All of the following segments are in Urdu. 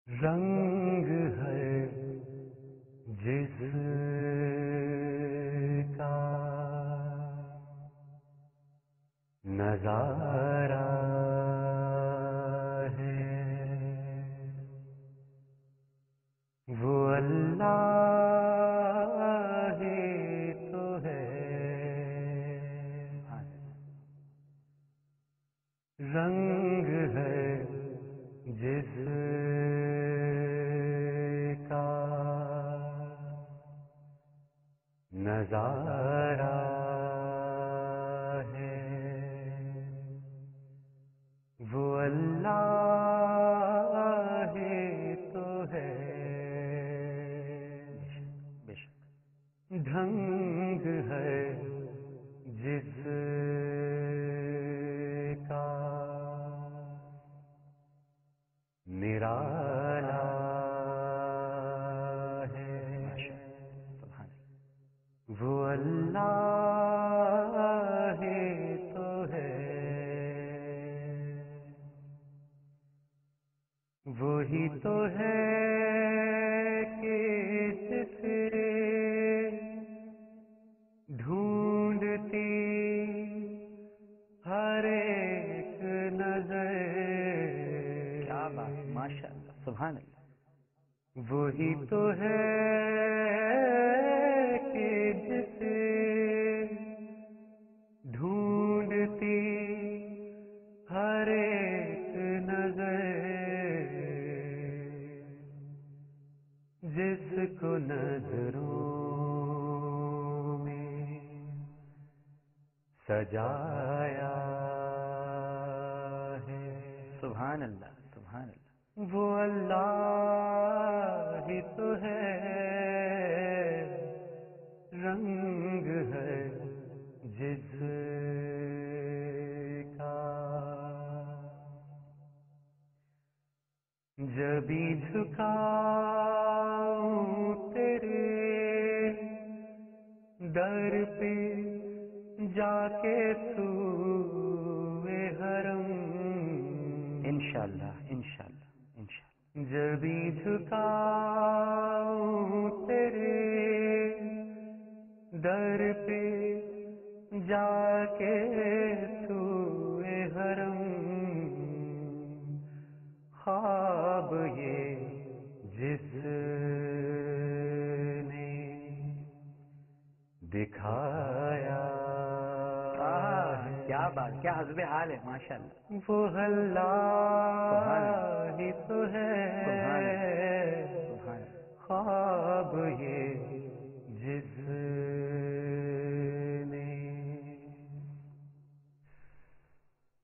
رنگ ہے جس کا نظارہ ہے وہ اللہ ہی تو ہے۔ رنگ ہے جس کا نظارہ ہے وہ اللہ ہی تو ہے۔ ڈھنگ ہے جس کا نرالا ہے وہ اللہ ہی تو ہے۔ وہی تو ہے کہ جسے ڈھونڈتی ہر ایک نظر۔ کیا بات، ماشاء اللہ، سبحان اللہ۔ وہی تو ہے کہ جسے ڈھونڈتی ہر ایک نظر، جس کو نظروں میں سجایا ہے۔ سبحان اللہ، سبحان اللہ۔ وہ اللہ ہی تو ہے۔ رنگ ہے جس کا جبھی جھکاؤں تیرے در پہ جا کے سوئے حرم۔ انشاءاللہ، انشاءاللہ، انشاءاللہ۔ جبھی جھکاؤں تیرے در پہ جا کے سوئے حرم، خواب یہ جس نے دکھایا ہے۔ کیا بات، کیا حسب حال ہے، ماشاءاللہ۔ وہ اللہ ہی تو ہے۔ خواب یہ جس نے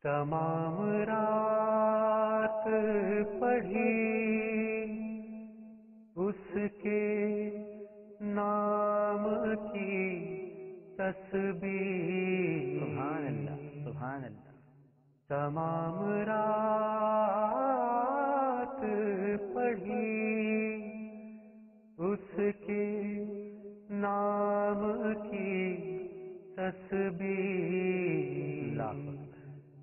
تمام رات پڑھی اس کے نام کی تسبیح۔ سبحان اللہ، سبحان اللہ۔ تمام رات پڑھی اس کے نام کی تسبیح۔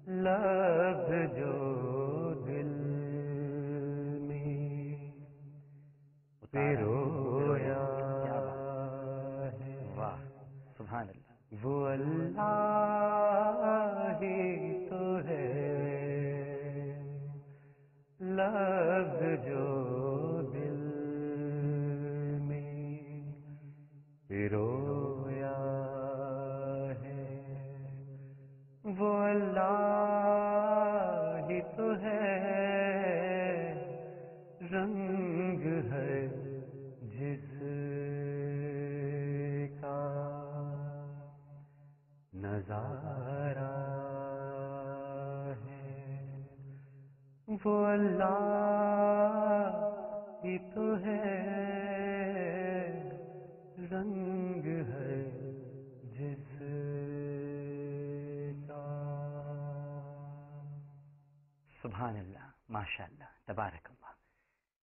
لفظ جو دل میں پیرویا ہے، واہ، سبحان اللہ۔ وہ اللہ ہی تو ہے۔ لفظ جو دل میں پیرویا ہے وہ اللہ ہی تو ہے۔ رنگ ہے جس کا نظارہ ہے وہ اللہ ہی تو ہے۔ رنگ ہے جس کا۔ سبحان اللہ، ماشاء اللہ، تبارک اللہ۔